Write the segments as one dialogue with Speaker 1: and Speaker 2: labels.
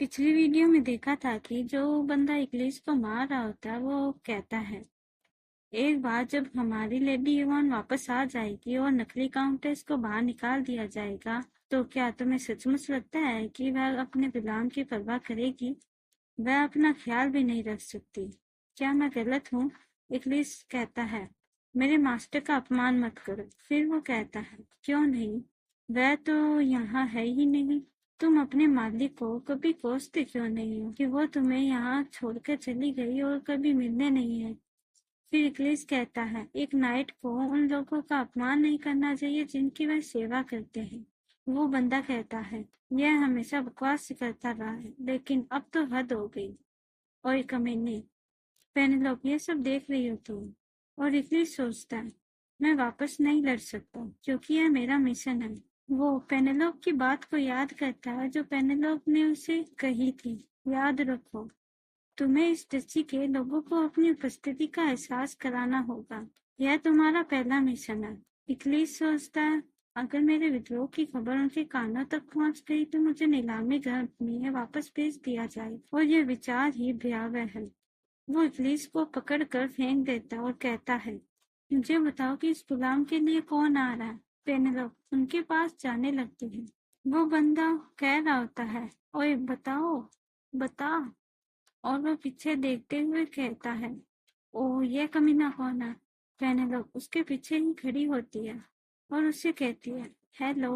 Speaker 1: पिछली वीडियो में देखा था कि जो बंदा इक्लिस को मार रहा होता है वो कहता है, एक बार जब हमारी लेडी इवान वापस आ जाएगी और नकली काउंटर्स को बाहर निकाल दिया जाएगा, तो क्या तुम्हें सचमुच लगता है कि वह अपने गुलाम की परवाह करेगी? वह अपना ख्याल भी नहीं रख सकती। क्या मैं गलत हूँ? इक्लिस कहता है, मेरे मास्टर का अपमान मत करो। फिर वो कहता है, क्यों नहीं? वह तो यहाँ है ही नहीं। तुम अपने मालिक को कभी कोसते क्यों नहीं हो कि वो तुम्हें यहाँ छोड़कर चली गई और कभी मिलने नहीं है? फिर इक्लिस कहता है, एक नाइट को उन लोगों का अपमान नहीं करना चाहिए जिनकी वह सेवा करते हैं। वो बंदा कहता है, यह हमेशा बकवास करता रहा है, लेकिन अब तो हद हो गई। और कमीने, पेनेलोप ये सब देख रही हो तुम? और इक्लिस सोचता है, मैं वापस नहीं लड़ सकता क्योंकि यह मेरा मिशन है। वो पेनेलोप की बात को याद करता है जो पेनेलोप ने उसे कही थी, याद रखो, तुम्हें इस दस्ती के लोगों को अपनी उपस्थिति का एहसास कराना होगा। यह तुम्हारा पहला मिशन है। इक्लिस सोचता है, अगर मेरे विद्रोह की खबर उनके कानों तक पहुंच गई तो मुझे नीलामी घर में वापस भेज दिया जाए। और यह विचार ही भयावह है। वो इक्लिस को पकड़कर फेंक देता और कहता है, मुझे बताओ कि इस गुलाम के लिए कौन आ रहा है? पेनेलोप उनके पास जाने लगती है। वो बंदा कह रहा होता है, ओए बताओ, बता। और वो पीछे देखते हुए कहता है, ओह ये कमीना कौन है? पेनेलोप उसके पीछे ही खड़ी होती है और उससे कहती है, हेलो।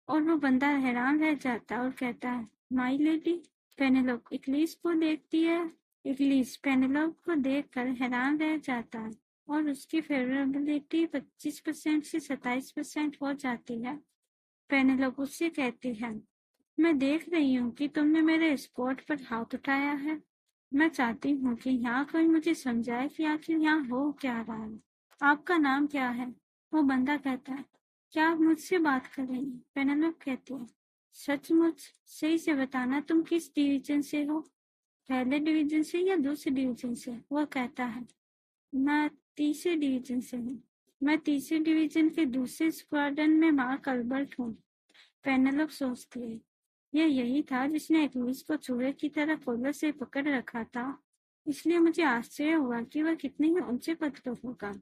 Speaker 1: और वो बंदा हैरान रह जाता है और कहता है, माई लेडी। पेनेलोप इक्लिस को देखती है। इक्लिस पेनेलोप को देखकर हैरान रह जाता है और उसकी फेवरेबिलिटी 25% से 27% हो जाती है। पेनेलोप उससे कहती है, मैं देख रही हूँ कि तुमने मेरे स्पॉट पर हाथ उठाया है। मैं चाहती हूँ कि यहाँ कोई मुझे समझाए कि आखिर यहाँ हो क्या रहा है। आपका नाम क्या है? वो बंदा कहता है, क्या आप मुझसे बात करेंगे? पेनेलोप कहती है, सचमुच? सही से बताना, तुम किस डिवीजन से हो? पहले डिवीजन से या दूसरे डिवीजन से? वो कहता है, मैं तीसरे डिवीजन से हूँ। मैं तीसरे डिवीजन के दूसरे स्क्वाड्रन में मार्क अल्बर्ट हूँ। पेनेलोप सोचती है, यही था जिसने इक्लिस को चूहे की तरह कॉलर से पकड़ रखा था। इसलिए मुझे आश्चर्य हुआ कि वह कितने ही ऊंचे पद पर होगा।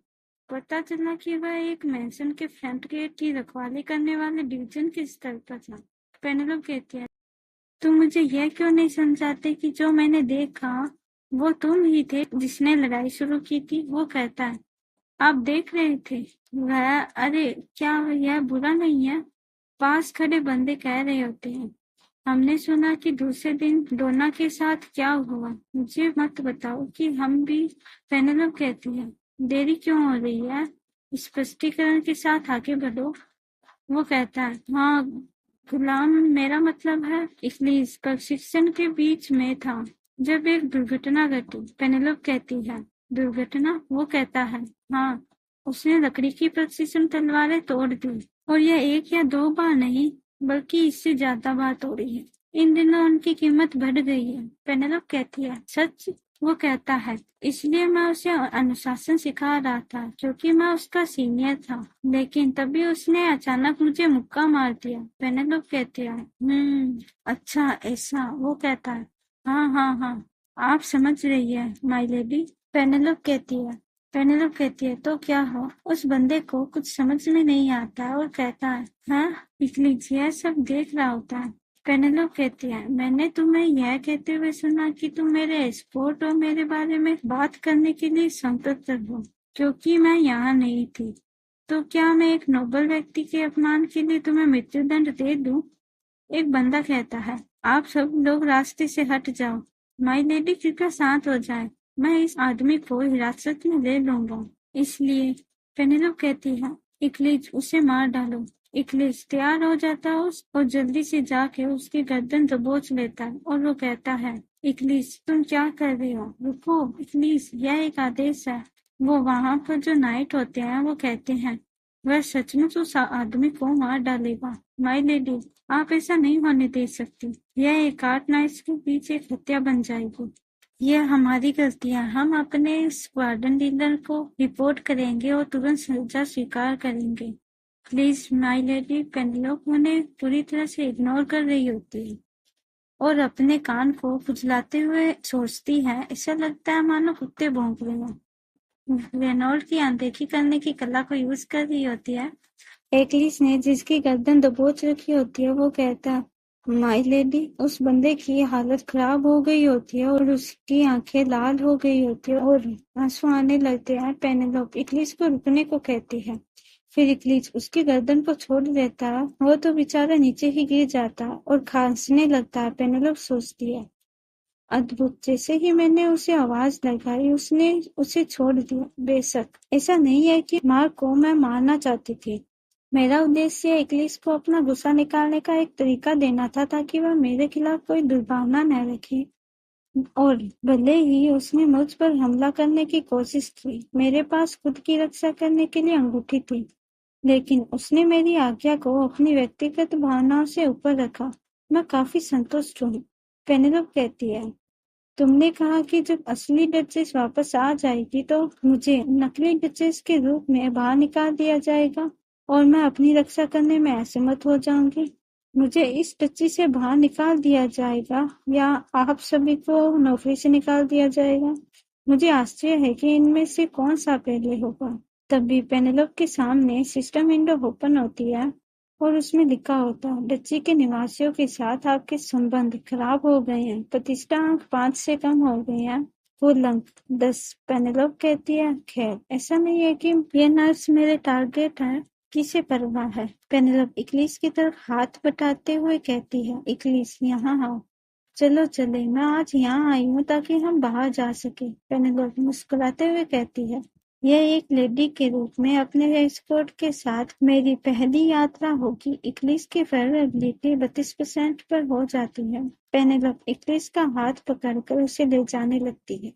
Speaker 1: पता चला कि वह एक मैंसन के फ्रंट गेट की रखवाली करने वाले डिवीजन के स्तर पर था। पेनेलोप कहती है, तुम मुझे यह क्यों नहीं समझाते कि जो मैंने देखा वो तुम ही थे जिसने लड़ाई शुरू की थी? वो कहता है, आप देख रहे थे? वह, अरे क्या यह बुरा नहीं है? पास खड़े बंदे कह रहे होते हैं, हमने सुना कि दूसरे दिन डोना के साथ क्या हुआ। मुझे मत बताओ कि हम भी। पेनेलोप कहती है, देरी क्यों हो रही है? स्पष्टीकरण के साथ आगे बढ़ो। वो कहता है, हाँ गुलाम, मेरा मतलब है इक्लिस प्रशिक्षण के बीच में था जब एक दुर्घटना घटी। पेनेलोप कहती है, दुर्घटना? वो कहता है, हाँ, उसने लकड़ी की प्रशिक्षण तलवारें तोड़ दी। और यह एक या दो बार नहीं, बल्कि इससे ज्यादा बार तोड़ी है। इन दिनों उनकी कीमत बढ़ गई है। पेनेलोप कहती है, सच? वो कहता है, इसलिए मैं उसे अनुशासन सिखा रहा था क्योंकि मैं उसका सीनियर था, लेकिन तभी उसने अचानक मुझे मुक्का मार दिया। पेनेलोप कहती है, अच्छा ऐसा? वो कहता है, हाँ हाँ हाँ, आप समझ रही है माई लेडी। पेनेलोप कहती है, तो क्या हो? उस बंदे को कुछ समझ में नहीं आता और कहता है, हाँ इक्लिस यह सब देख रहा होता है। पेनेलोप कहती है, मैंने तुम्हें यह कहते हुए सुना कि तुम मेरे एस्कॉर्ट और मेरे बारे में बात करने के लिए स्वतंत्र हो क्योंकि मैं यहाँ नहीं थी। तो क्या मैं एक नोबल व्यक्ति के अपमान के लिए तुम्हें मृत्युदंड दे दूं? एक बंदा कहता है, आप सब लोग रास्ते से हट जाओ। माई लेडी कृपया शांत हो जाए, मैं इस आदमी को हिरासत में ले लूंगा। इसलिए पेनेलोप कहती है, इक्लिस उसे मार डालो। इक्लिस तैयार हो जाता है और जल्दी से जाके उसकी गर्दन दबोच लेता है और वो कहता है, इक्लिस तुम क्या कर रही हो? रुको इक्लिस, यह एक आदेश है। वो वहां पर जो नाइट होते हैं वो कहते हैं, वह सचमुच उस आदमी को मार डालेगा। माई लेडी, आप ऐसा नहीं होने दे सकती। यह एक 8 नाइट्स के बीच एक हत्या बन जाएगी। यह हमारी गलती है। हम अपने स्क्वाड्रन लीडर को रिपोर्ट करेंगे और तुरंत सजा स्वीकार करेंगे। Please my lady. पेनेलोप उन्हें पूरी तरह से इग्नोर कर रही होती है। और अपने कान को खुजलाते हुए सोचती है, ऐसा लगता है मानो कुत्ते भौंक रहे हैं। रेनॉल्ड की अनदेखी करने की कला को यूज कर रही होती है। एक्लिस ने जिसकी गर्दन दबोच रखी होती है वो कहता है, माय लेडी। उस बंदे की हालत खराब हो गई होती है और उसकी आंखें लाल हो गई होती है और आंसू आने लगते हैं। पेनेलोप इक्लिस को रुकने को कहती है, फिर इक्लिस उसकी गर्दन को छोड़ देता है। वो तो बेचारा नीचे ही गिर जाता है और खांसने लगता है। पेनेलोप सोचती है, अद्भुत, जैसे ही मैंने उसे आवाज लगाई उसने उसे छोड़ दिया। बेशक ऐसा नहीं है कि मार्क को मैं मारना चाहती थी। मेरा उद्देश्य इक्लिस को अपना गुस्सा निकालने का एक तरीका देना था ताकि वह मेरे खिलाफ कोई दुर्भावना न रखे। और भले ही उसने मुझ पर हमला करने की कोशिश की, मेरे पास खुद की रक्षा करने के लिए अंगूठी थी, लेकिन उसने मेरी आज्ञा को अपनी व्यक्तिगत भावनाओं से ऊपर रखा। मैं काफी संतुष्ट हूँ। पेनेलोप कहती है, तुमने कहा कि जब असली डचेस वापस आ जाएगी तो मुझे नकली डचेस के रूप में बाहर निकाल दिया जाएगा और मैं अपनी रक्षा करने में असमर्थ हो जाऊंगी। मुझे इस डची से बाहर निकाल दिया जाएगा या आप सभी को नौकरी से निकाल दिया जाएगा। मुझे आश्चर्य है कि इनमें से कौन सा पहले होगा। तभी पेनेलोप के सामने सिस्टम विंडो ओपन होती है और उसमें लिखा होता है, डची के निवासियों के साथ आपके संबंध खराब हो गए हैं। प्रतिष्ठा अंक 5 से कम हो गए हैं। कुल अंक 10। पेनेलोप कहती है, खैर ऐसा नहीं है कि ये नर्स मेरे टारगेट है, किसे परवाह है। पेनेलोप इक्लिस की तरफ हाथ बटाते हुए कहती है, इक्लिस यहाँ आओ, चलो चले, मैं आज यहाँ आई हूँ ताकि हम बाहर जा सके। पेनेलोप मुस्कुराते हुए कहती है, यह एक लेडी के रूप में अपने एस्कॉर्ट के साथ मेरी पहली यात्रा होगी। इक्लिस की फेवरेबिलिटी 32% पर हो जाती है। पेनेलोप इक्लिस का हाथ पकड़कर उसे ले जाने लगती है।